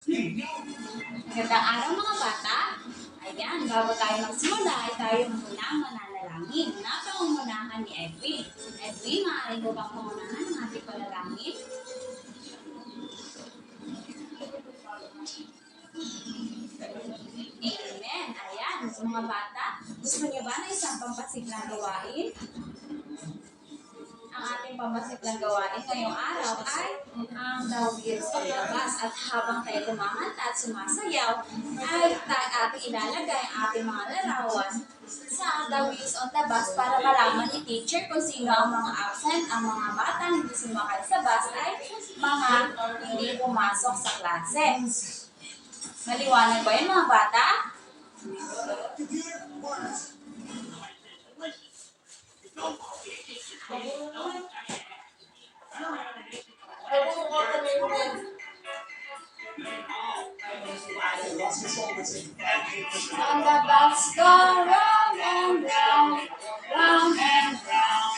Magandang araw mga bata. Ayan, bago tayo magsimula ay tayo muna mananalangin. Napangungunahan ni Edwin. Edwin, maaari mo bang pangunahan ang ating panalangin? Amen. Ayan, mga bata, gusto niyo ba na isang pampasiglang gawain? Ang ating pamasiklang gawain ngayong araw ay ang The Wheels on the Bus. At habang tayo kumakanta at sumasayaw, ay ating ilalagay ang ating mga larawan sa The Wheels on the Bus para malaman ni teacher kung sino ang mga absent, ang mga bata hindi sumakay sa bus ay mga hindi pumasok sa klase. Maliwanag ba yun mga bata? On the bus go round and round, round and round,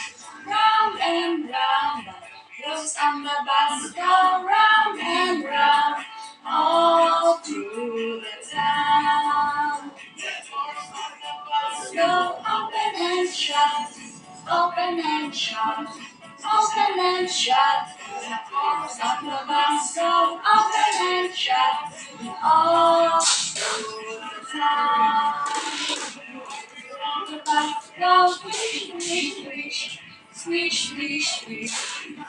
round and round. Wheels on the bus go round and round, all through the town. Go open and shut, open and shut, open and shut. Wheels on the bus go open and shut, all through the town. The bus go swish, swish, swish, swish, swish, swish,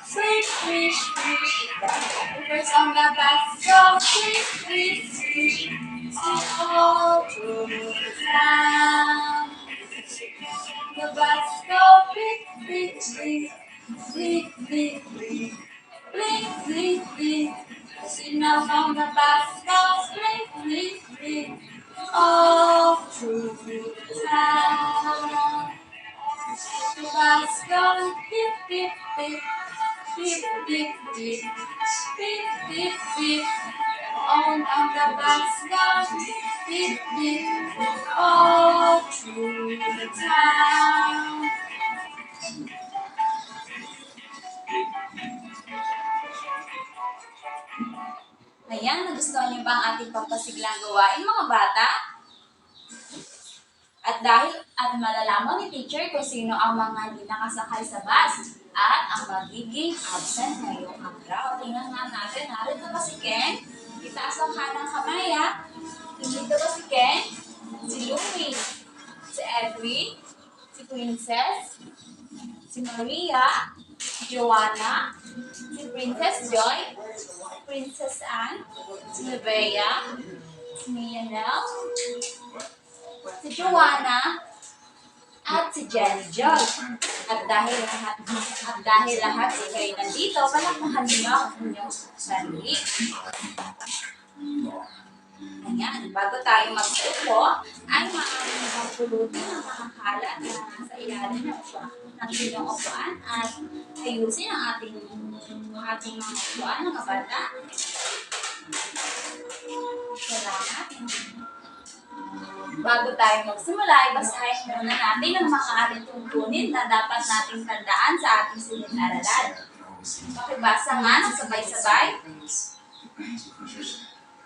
swish, swish, swish. The wheels on the bus go swish, swish, swish, all through the town. The bus go blink, blink, blink, blink, blink, blink, blink, blink, blink. The signals on the bus go blink, blink, blink, all through the town. The bus go beep, beep, beep, beep, beep, beep, beep, beep, beep. On the bus go beep, beep, beep, all through the town. Ayan, nagustuhan niyo ba ang ating pampasiglang gawain mga bata? At malalaman ni teacher kung sino ang mga hindi nakasakay sa bus at ang magiging absent ngayong araw. Tingnan nga natin, narito ba si Ken? Itaas ang kanang kamay ha. Dito ba si Ken? Si Louie, si Edwin, si Princess, si Maria, si Joanna, si Princess Joy, Princess Anne, si Nevaeh, si Mianel, si Joanna, at si Jenny Joy. At dahil lahat kayo nandito, palakpakan niyo ang inyong sarili. Ayan, bago tayo magsuko, ay maaaring magpulutin ang makakalat na sa ilalim ng inyong upuan at ayusin ang ating mga upuan, mga bata. Salamat. Bago tayo magsimula, ibasahin muna natin ang mga ating tuntunin na dapat nating tandaan sa ating silid-aralan. Pakibasa nga ng sabay-sabay.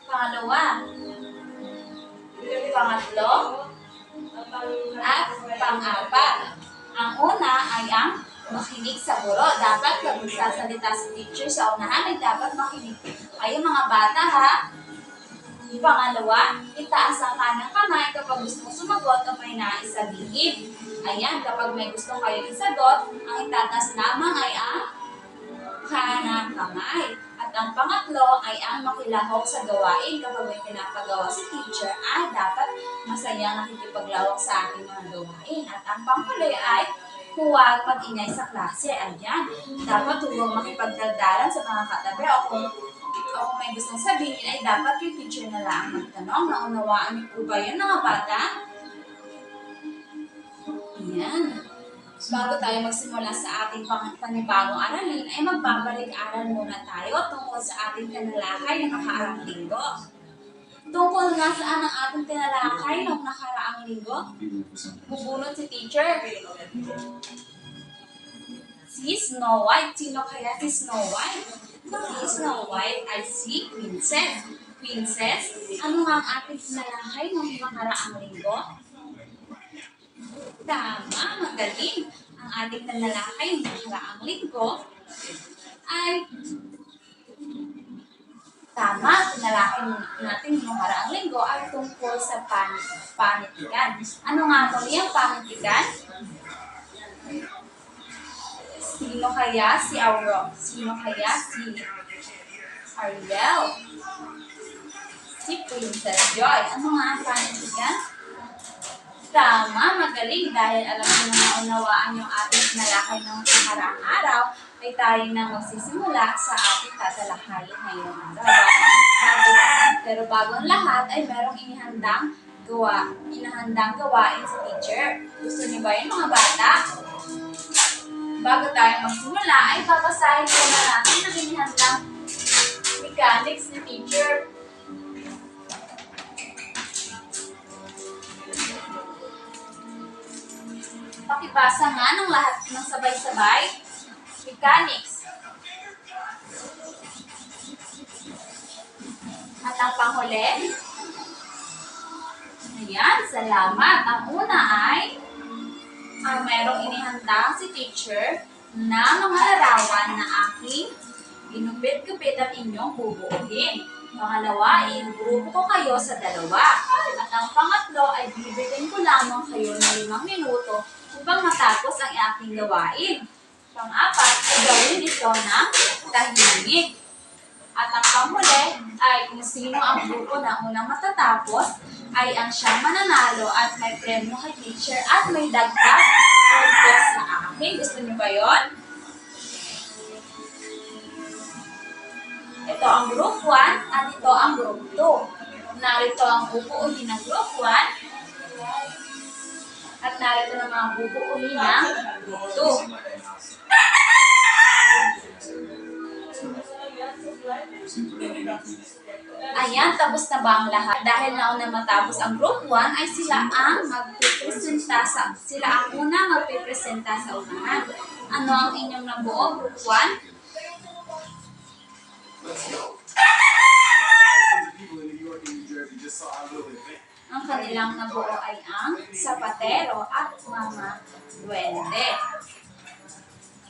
Pangalawa, pangatlo, at pang-apat. Ang una ay ang makinig sa guro. Dapat pag magsasalita si teacher sa unahan ay dapat makinig kayo mga bata ha. Pangalawa, itaas ang kanang kamay kapag gusto mong sumagot o may nais sabihin. Ayan, kapag may gusto kayo isagot, ang itataas lamang ay ang kanang kamay. At ang pangatlo ay ang makilahok sa gawain. Kapag may pinapagawa si teacher, ay dapat masayang nakikipaglawak sa ating mga gawain. At ang panghuli ay huwag mag-ingay sa klase. Ayan, dapat huwag makipagdaldalan sa mga katabi o kung may gustong sabihin ay dapat yung teacher na lang magtanong. Naunawaan niyo po ba yun mga bata? Ayan. Bago tayo magsimula sa ating panibagong aralin, ay magbabalik-aral muna tayo tungkol sa ating tinalakay ng nakaraang linggo. Tungkol nga saan ang ating tinalakay ng nakaraang linggo? Bubunot si teacher. Si Snow White. Sino kaya si Snow White? Si Snow White ay si Princess. Princess, ano nga ang ating sinalakay ng nakaraang linggo? Tama, magaling. Ang ating nanlalakay ng nakaraang linggo ay tama, sinalakay natin yung nakaraang linggo ay tungkol sa panitikan. Ano nga ba yung panitikan? Sino kaya si Aurora? Sino kaya si Ariel? Si Princess Joy. Ano nga ang panitikan? Tama, magaling. Dahil alam mo na naunawaan yung ating sinalakay ng nakaraang araw, ay tayo na magsisimula sa ating tatalakayin ngayong araw. Pero bago ang lahat ay merong inahandang gawain sa teacher. Gusto niyo ba yun mga bata? Bago tayo magsimula ay babasahin muna natin ang inahandang mechanics ni teacher. Pakibasa nga ng lahat ng sabay-sabay. Mechanics. At ang panghuli. Ayan, salamat. Ang una ay merong inihanda si teacher na mga larawan na aking ginupit-gupit at inyong bubuuhin. Pangalawa, i-grupo ko kayo sa dalawa. At ang pangatlo ay bibigyan ko lamang kayo ng 5 minuto upang matapos ang aking gawain. Pang-apat, gawin ito ng tahimik. At ang panghuli ay kung sino ang grupo na unang matatapos ay ang siyang mananalo at may premyo kay teacher at may dagdag puntos sa akin. Gusto niyo ba yun? Ito ang group 1 at ito ang group 2. Narito ang bubuuhin ng group 1 at narito ang mga bubuuhin ng group 2. Ayan, tapos na ba ang lahat? Dahil nauna matapos ang group 1 ay sila ang unang magpipresenta sa unahan. Ano ang inyong nabuo, group 1? Ang kanilang nabuo ay ang Zapatero at Mga Duwende.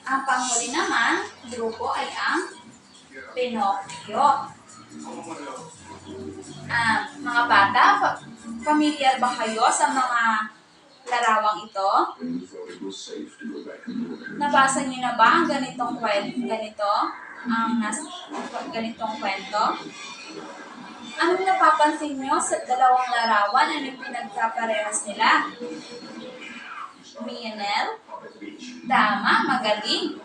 Ang panghuli naman, grupo ay ang Pinocchio. Mga bata, familiar ba kayo sa mga larawang ito? Nabasa niyo na ba ang ganitong kwento? Anong napapansin niyo sa dalawang larawan? Ano yung pinagkaparehas nila? Mianel? Tama, magaling.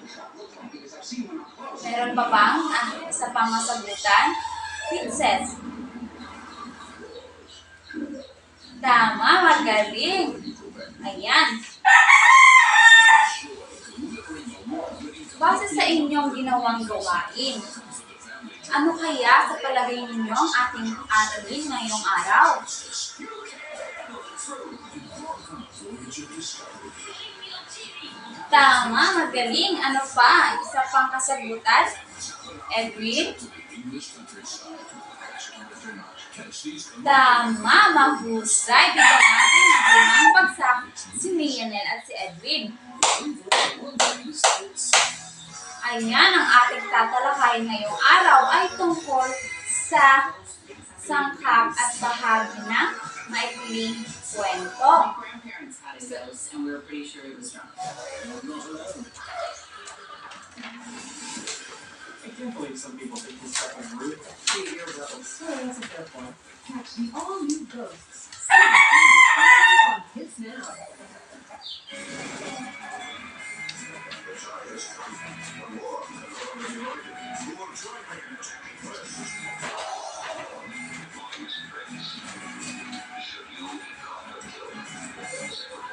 Meron pa bang isa pang masagutan? Princess? Tama, magaling. Ayan. Base sa inyong ginawang gawain, ano kaya sa palagay ninyo ang ating aralin ngayong araw? Tama, magaling. Ano pa? Isa pang kasagutan? Edwin? Tama, mahusay. Bigyan natin ng limang bagsak si Mianel at si Edwin. Ayan, ang ating tatalakayin ngayong araw ay tungkol sa sangkap at bahagi ng maikling kwento. And we were pretty sure it was drunk. I can't believe some people think he's fucking rude. Hey, you're rebels. Oh, that's a fair point. Catch the all-new Ghosts. On Kids Now.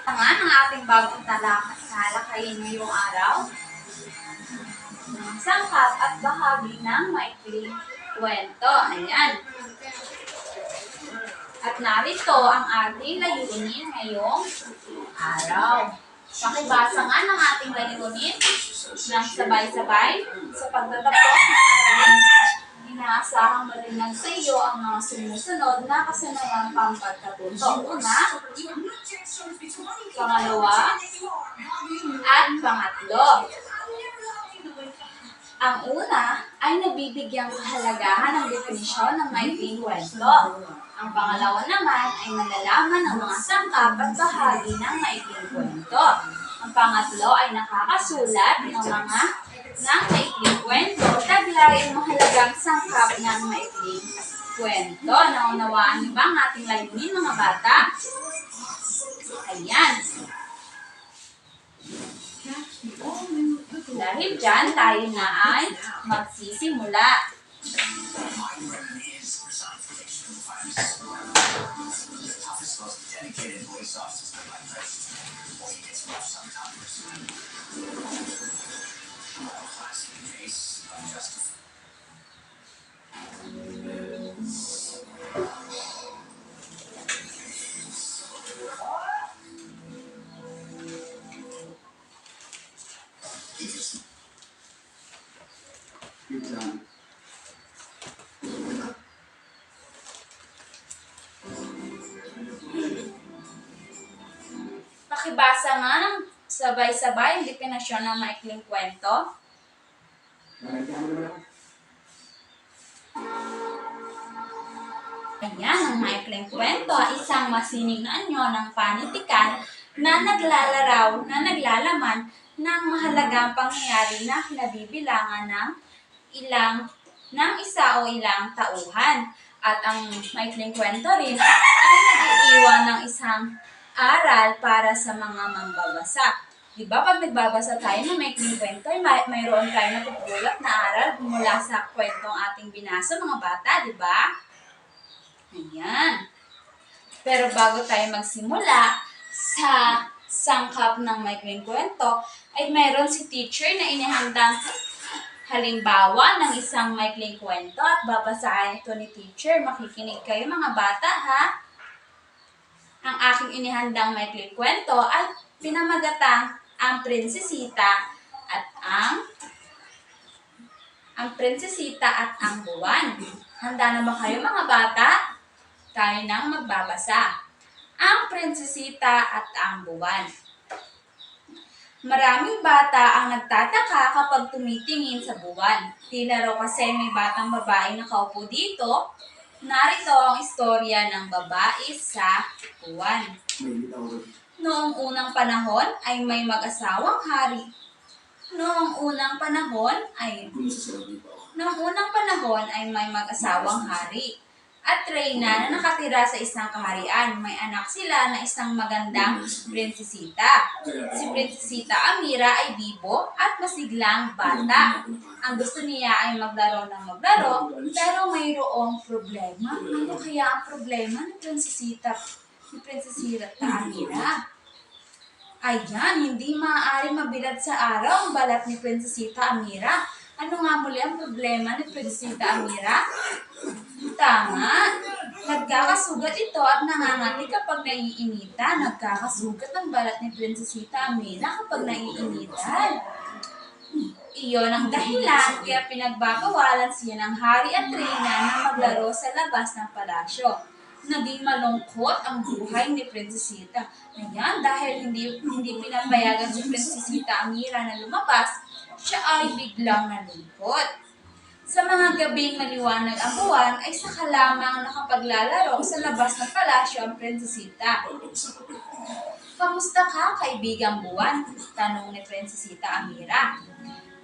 Ang ating bagong talakayin ngayong araw, sangkap at bahagi ng maikling kwento. Ayan. At narito ang ating layunin ngayong araw. Pakibasa nga ng ating layunin ng sabay-sabay sa pagtatapos ng aralin. Inaasahang malinag sa iyo ang mga sumusunod na kasanayang pampagkatuto. Una, pangalawa, at pangatlo. Ang una ay nabibigyang kahalagahan ng definisyon ng maikling kwento. Ang pangalawa naman ay nalalaman ng mga sangkap at bahagi ng maikling kwento. Ang pangatlo ay nakakasulat ng maikling kwento, taglay ang mahalagang sangkap ng maikling kwento. Naunawaan niyo ba ang ating layunin, mga bata? Ayan. Dahil dyan, tayo na ay magsisimula. You're done. Pakibasa nga ng sabay-sabay ang definasyon ng maikling kwento. Nalagyan mo naman ako. Ayan, ang maikling kwento ay isang masining na anyo ng panitikan na naglalaman ng mahalagang pangyayari na kinabibilangan ng isa o ilang tauhan. At ang maikling kwento rin ay nag-iiwan ng isang aral para sa mga mambabasa. Diba, pag nagbabasa tayo ng maikling kwento, mayroon tayo natutulak na aral mula sa kwentong ating binasa, mga bata, diba? Ayan. Pero bago tayo magsimula sa sangkap ng maikling kwento, ay mayroon si teacher na inihandang halimbawa ng isang maikling kwento at babasahin ito ni teacher. Makikinig kayo, mga bata, ha? Ang aking inihandang maikling kwento ay pinamagatang ang prinsesita at ang buwan. Handa na ba kayo, mga bata? Tayo nang magbabasa. Ang prinsesita at ang buwan. Maraming bata ang nagtataka kapag tumitingin sa buwan. Tila raw kasi may batang babae nakaupo dito. Narito ang istorya ng babae sa buwan. May bitaw rin. Noong unang panahon ay may mag-asawang hari. Noong unang panahon ay may mag-asawang hari at reyna na nakatira sa isang kaharian. May anak sila na isang magandang prinsesita. Si Prinsesita Amira ay bibo at masiglang bata. Ang gusto niya ay maglaro ng maglaro, pero mayroong problema. Ano kaya ang problema ni Prinsesita Amira? Ayan, hindi maaari mabilad sa araw ang balat ni Prinsesita Amira. Ano nga muli ang problema ni Prinsesita Amira? Tama. Nagkakasugat ito at nangangati kapag naiinitan. Nagkakasugat ang balat ni Prinsesita Amira kapag naiinitan. Iyon ang dahilan kaya pinagbabawalan siya ng hari at reyna na maglaro sa labas ng palasyo. Naging malungkot ang buhay ni Prinsesita. Ayan, dahil hindi pinapayagan si Prinsesita Amira na lumabas, siya ay biglang nalungkot. Sa mga gabing maliwanag ang buwan, ay saka lamang nakapaglalaro sa labas ng palasyo ang Prinsesita. Kamusta ka, kaibigang buwan? Tanong ni Prinsesita Amira.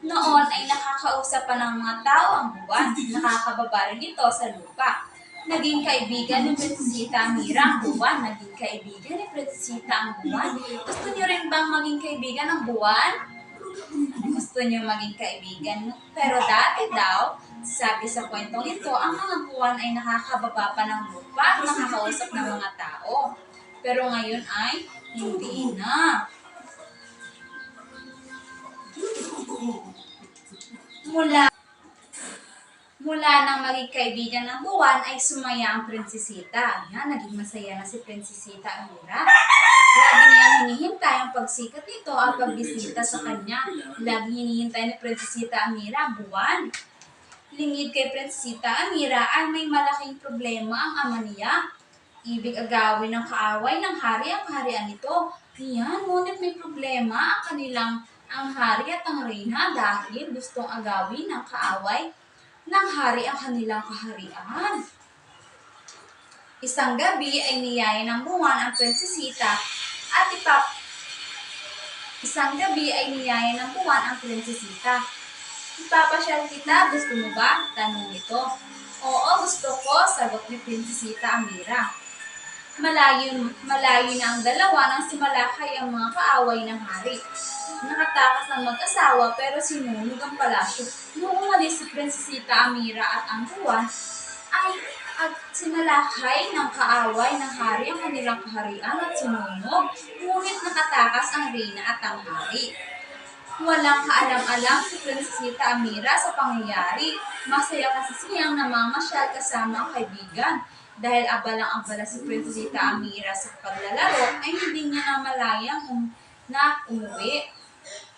Noon ay nakakausap pa ng mga tao ang buwan. Nakakababa rin ito sa lupa. Naging kaibigan ni Prinsesita Amira ang buwan. Naging kaibigan ni Prinsesita ang buwan. Gusto niyo rin bang maging kaibigan ng buwan? Gusto niyo maging kaibigan? Pero dati daw, sabi sa kwentong ito, ang mga buwan ay nakakababa pa ng lupa at nakakausap ng mga tao. Pero ngayon ay hindi na. Mula nang maging kaibigan ng buwan ay sumaya ang prinsesita. Ayan, naging masaya na si Prinsesita Amira. Lagi niyang hinihintay ang pagsikat nito at pagbisita sa kanya. Lagi hinihintay ni Prinsesita Amira ang buwan. Lingid kay Prinsesita Amira ay may malaking problema ang ama niya. Ibig agawin ng kaaway ng hari ang kaharian nito. Iyan, ngunit may problema ang hari at ang reyna dahil gustong agawin ng kaaway ng hari ang kanilang kaharian. Isang gabi ay niyaya ng buwan ang prinsesita at Ipapasyal kita, gusto mo ba? Tanong nito. Oo, gusto ko, sagot ni Prinsesita Amira. Malayo na ang dalawa nang simalakay ang mga kaaway ng hari. Nakatakas ang mag-asawa pero sinunog ang palasyo. Noong umalis si Prinsesita Amira at ang buwan, at sinalakay ng kaaway ng hari ang kanilang kaharian at sinunog, ngunit nakatakas ang reyna at ang hari. Walang kaalam-alam si Prinsesita Amira sa pangyayari. Masaya kasi siyang namamasyal kasama ang kaibigan. Dahil abalang-abala si Prinsesita Amira sa paglalaro, ay hindi niya namalayang na umuwi.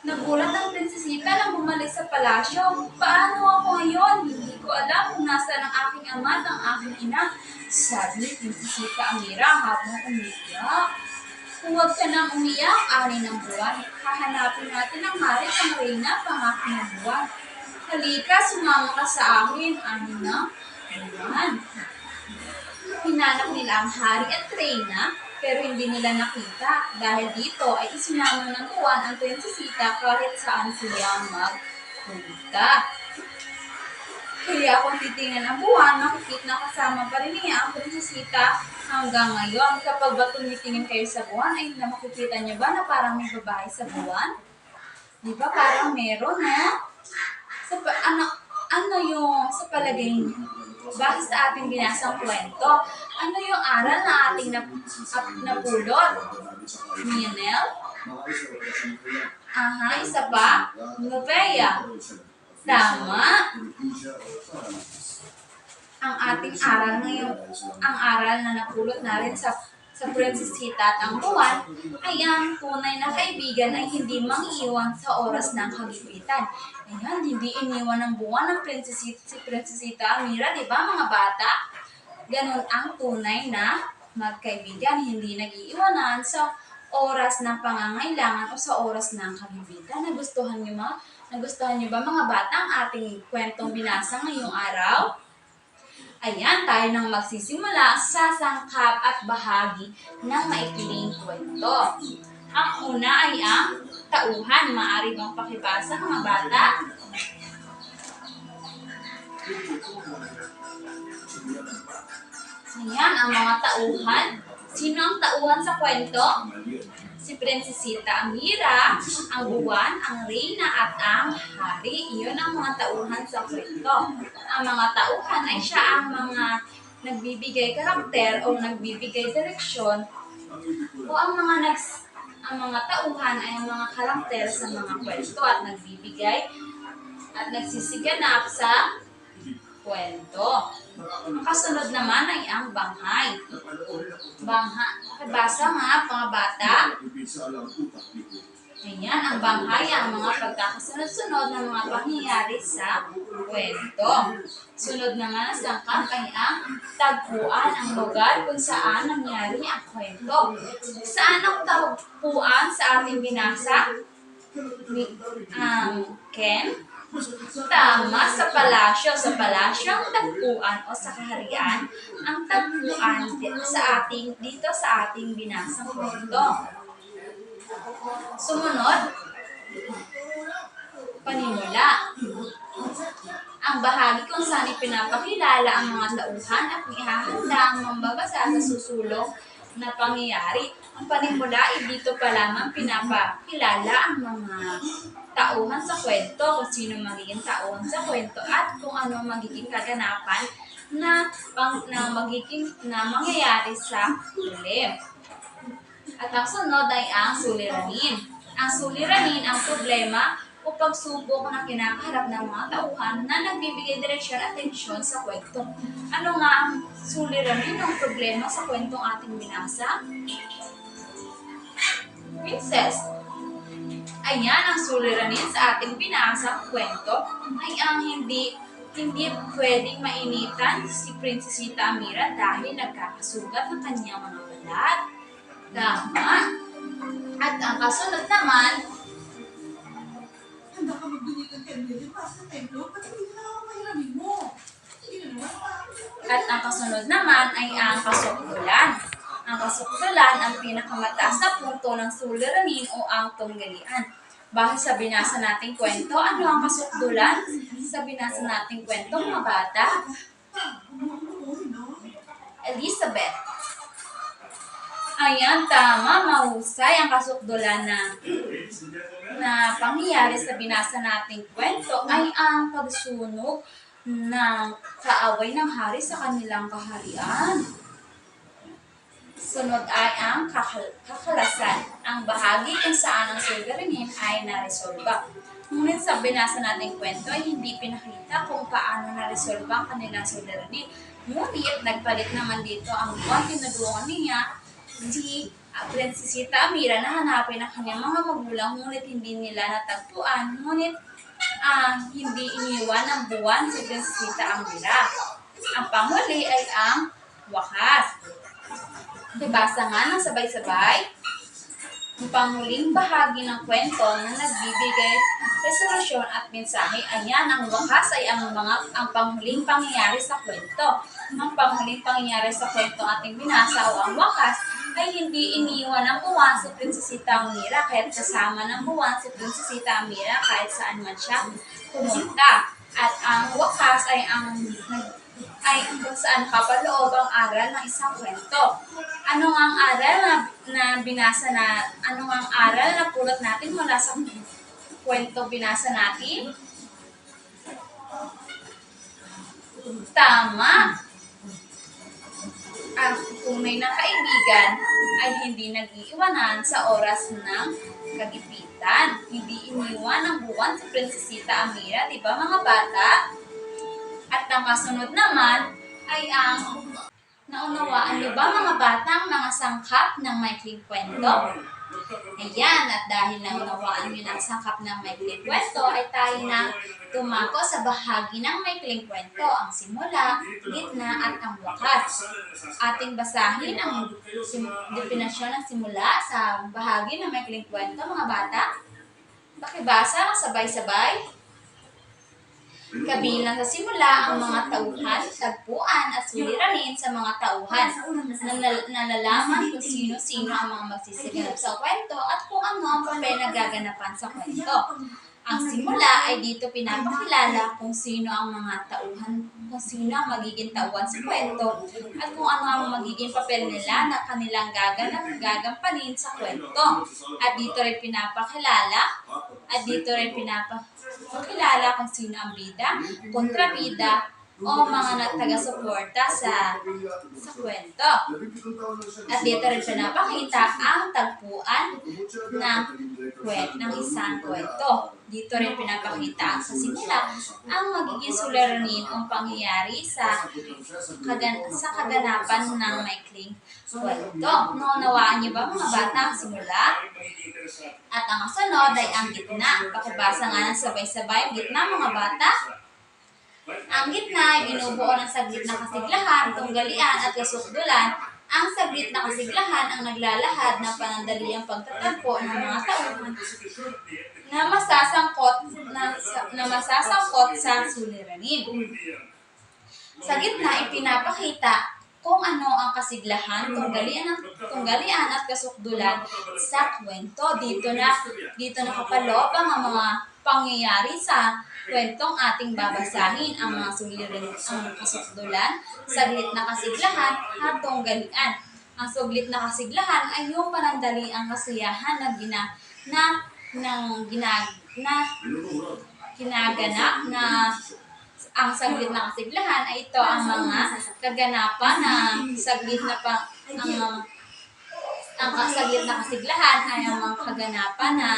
Nagulat ang prinsesita nang bumalik sa palasyo. Paano ako ngayon? Hindi ko alam kung nasaan ang aking ama at ang aking ina, sabi ni Prinsesita Amira habang umiiyak. Huwag ka nang umiyak, ani ng buwan. Hahanapin natin ang hari at ang reyna, pangako ng buwan. Halika, sumama ka sa akin, ani ng buwan. Hinanap nila ang hari at reyna, pero hindi nila nakita. Dahil dito ay isinama ng buwan ang prinsesita kahit saan sila magpunta. Kaya kung titingnan ang buwan, makikita na kasama pa rin niya ang prinsesita hanggang ngayon. Kapag ba tumitingin kayo sa buwan, ay makikita niyo ba na parang may babae sa buwan? Di ba parang meron, no? Ano yung sa palagay niyo? Base sa ating binasang kwento, ano yung aral na ating napulot? Lionel? Aha, isa pa? Novea. Tama. Ang ating aral na napulot natin sa prinsesita at ang buwan ay ang tunay na kaibigan ay hindi mangiiwan sa oras ng kagipitan. Ayan, hindi iniwan ng buwan ng si Prinsesita Amira, di ba mga bata? Ganon ang tunay na magkaibigan, hindi nag-iiwanan sa oras ng pangangailangan o sa oras ng kagipitan. Nagustuhan niyo ba mga bata ang ating kwentong binasa ngayong araw? Ayan, tayo nang magsisimula sa sangkap at bahagi ng maikling kwento. Ang una ay ang tauhan. Maaari bang pakibasa mga bata? Ayan, ang mga tauhan. Sino ang tauhan sa kwento? Si Prinsesita Amira, ang buwan, ang reyna at ang hari. Iyon ang mga tauhan sa kwento. Ang mga tauhan ay siya ang mga nagbibigay karakter o nagbibigay direksyon o ang mga tauhan ay ang mga karakter sa mga kwento at nagbibigay at nagsisiganap sa kwento. Ang kasunod naman ay ang banghay. Basa nga, mga bata. Ayan, ang banghay ang mga pagkakasunod-sunod ng mga pangyayari sa kwento. Sunod naman ang sangkap ay ang tagpuan, ang lugar kung saan nangyari ang kwento. Saan ang tagpuan sa ating binasa? Ken? Tama, sa palasyo. Sa palasyo ang tagpuan o sa kaharian ang tagpuan dito sa ating binasang kwento. Sumunod, panimula. Ang bahagi kung saan ipinapakilala ang mga tauhan at ihahanda ang mambabasa sa susulong na pangyayari. Ang panimula ay dito pa lamang pinapakilala ang mga tauhan sa kwento, kung sino magiging tauhan sa kwento at kung ano magiging kaganapan na mangyayari sa huli. At ang sunod ay ang suliranin. Ang suliranin ang problema o pagsubok na kinakaharap ng mga tauhan na nagbibigay direksyon at tensyon sa kwento. Ano nga ang suliranin ng problema sa kwentong ating binasa? Princess. Ayan, ang suliranin sa ating binasa kwento ay ang Hindi pwedeng mainitan si Prinsesita Amira dahil nagkakasugat ang kanyang mga balat. Tama. At ang kasunod naman, Handa ka magbili ng kandila para sa templo, pati hindi na ako mahiramin mo. Hindi na naman at ang kasunod naman ay ang kasukdulan. Ang kasukdulan ang pinakamataas na punto ng suliranin o ang tunggalian. Base sa binasa nating kwento, ano ang kasukdulan? Sa binasa nating kwento, mga bata, Elizabeth. Ayan, tama, mahusay. Ang kasukdulan na pangyayari sa binasa nating kwento ay ang pagsunog ng kaaway ng hari sa kanilang kaharian. Sunod ay ang kakalasan, ang bahagi kung saan ang suliranin ay naresolba. Ngunit sa binasa nating kwento ay hindi pinakita kung paano naresolba ang kanilang suliranin. Ngunit nagpalit naman dito ang buwan tinulungan niya si Prinsesita Amira na hanapin ang kanyang mga magulang, ngunit hindi nila natagpuan. Ngunit hindi iniwan ng buwan si Prinsesita Amira. Ang panghuli ay ang wakas. Ibasa nga ng sabay-sabay ang panghuling bahagi ng kwento na nagbibigay resolusyon at mensahe. Ayan, ang wakas ay ang panghuling pangyayari sa kwento. Ang panghuling pangyayari sa kwento ating binasa o ang wakas ay hindi iniwan ng buwan si Prinsesita Amira kahit kasama ng buwan si Prinsesita Amira kahit saan man siya pumunta. At ang wakas ay kung saan kapaloob ang aral ng isang kwento. Ano ang aral na binasa na, ano ang aral na pulot natin mula sa kwento binasa natin? Tama! Ang tunay na kaibigan ay hindi nag-iiwanan sa oras ng kagipitan. Hindi iniwan ng buwan si Prinsesita Amira, di ba mga bata? At ang kasunod naman ay ang naunawaan niyo ba mga bata ang mga sangkap ng maikling kwento? Ayan, at dahil naunawaan niyo na ang sangkap ng maikling kwento, ay tayo na tumako sa bahagi ng maikling kwento, ang simula, gitna, at ang wakas. Ating basahin ang definasyon ng simula sa bahagi ng maikling kwento, mga bata. Pakibasa ng sabay-sabay. Kabilang sa simula ang mga tauhan, tagpuan at suliranin sa mga tauhan. Nalalaman kung sino-sino ang mga magsisiganap sa kwento at kung ano ang papel na gaganapan sa kwento. Ang simula ay dito pinapakilala kung sino ang mga tauhan, kung sino ang magiging tauhan sa kwento at kung ano ang magiging papel nila na kanilang gagampanin sa kwento. At dito rin pinapakilala kung sino ang bida, kontrabida, o mga taga-suporta sa kwento. At dito rin pinapakita ang tagpuan ng isang kwento. Dito rin pinapakita sa simula ang magiging suliranin o pangyayari sa kaganapan ng maikling kwento. Naunawaan niyo ba mga bata ang simula? At ang kasunod ay ang gitna. Pakibasa nga ng sabay-sabay ang gitna mga bata. Ang gitna ay binubuo ng saglit na kasiglahan, tunggalian at kasukdulan. Ang saglit na kasiglahan ang naglalahad ng panandaliang pagtatagpo ng mga tauhan na masasangkot sa suliranin. Sa gitna, ipinapakita kung ano ang kasiglahan, tunggalian at kasukdulan sa kwento. Dito nakapaloob ang mga pangyayari sa kwentong ating babasahin, ang mga suliranin, ang kasukdulan, saglit na kasiglahan at tunggalian. Ang saglit na kasiglahan ay yung panandaliang kasiyahan na ginaganap na ang saglit na kasiglahan ay ito ang mga kaganapan na saglit na ang saglit na kasiglahan ay ang mga kaganapan na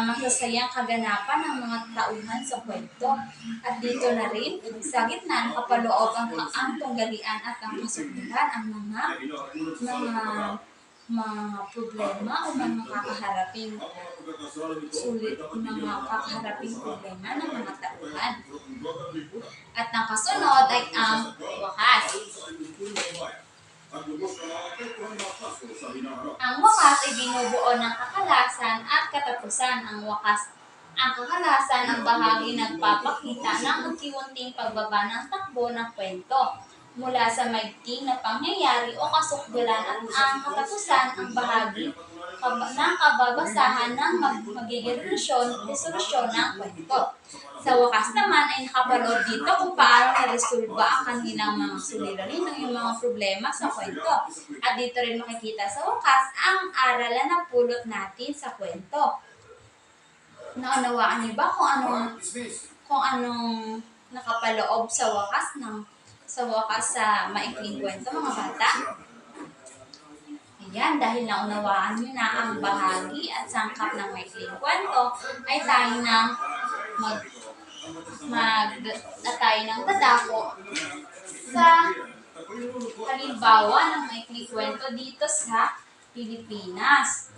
masasayang kaganapan ng mga tauhan sa kwento. At dito na rin, sa gitna, nakapaloob ang tunggalian at ang kasukdulan, ang mga problema o mga kakaharaping problema ng mga tauhan. At ang kasunod ay ang wakas. Ang wakas ay binubuo ng kakalasan at katapusan. Ang kakalasan ang bahagi nagpapakita ng unti-unting pagbaba ng takbo ng kwento mula sa maigting na pangyayari o kasukdulan, at ang katapusan ang bahagi ng kababasahan ng magiging resolusyon ng kwento. Sa wakas naman ay nakapanood dito kung paano na-resolve ang kanilang mga suliranin ng yung mga problema sa kwento. At dito rin makikita sa wakas ang aralan na pulot natin sa kwento. Naunawaan niyo ba kung anong nakapaloob sa wakas sa maikling kwento, mga bata? Ayan, dahil naunawaan niyo na ang bahagi at sangkap ng maikling kwento, ay tayo nang tayo nang dadako sa halimbawa ng maikling kwento dito sa Pilipinas.